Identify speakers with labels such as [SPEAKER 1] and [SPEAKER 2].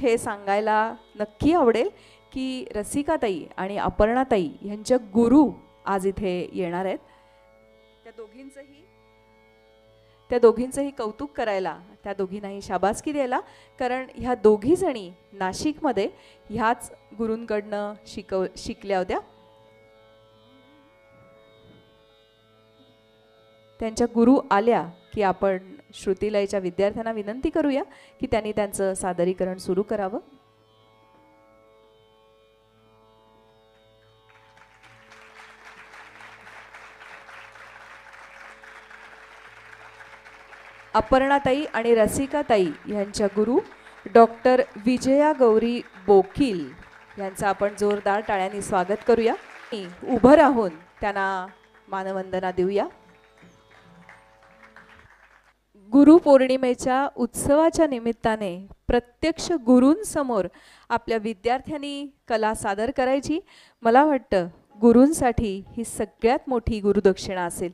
[SPEAKER 1] हे सांगायला नक्की आवडेल की रसिकाताई आणि अपर्णाताई यांच्या गुरु आज इथे येणार आहेत. त्या दोघींचंही कौतुक करायला, त्या दोघींनाही शाबासकी द्यायला, कारण ह्या दोघी जणी नाशिकमध्ये ह्याच गुरूंकडनं शिकल्या होत्या. त्यांच्या गुरु आल्या की आपण श्रुतिलयच्या विद्यार्थ्यांना विनंती करूया की त्यांनी त्यांचं सादरीकरण सुरू करावं. अपर्णाताई आणि रसिकाताई यांच्या गुरु डॉक्टर विजया गौरी बोकील यांचं आपण जोरदार टाळ्यांनी स्वागत करूया. उभं राहून त्यांना मानवंदना देऊया. गुरुपौर्णिमेच्या उत्सवाच्या निमित्ताने प्रत्यक्ष गुरूंसमोर आपल्या विद्यार्थ्यांनी कला सादर करायची. मला वाटतं गुरूंसाठी ही सगळ्यात मोठी गुरुदक्षिणा असेल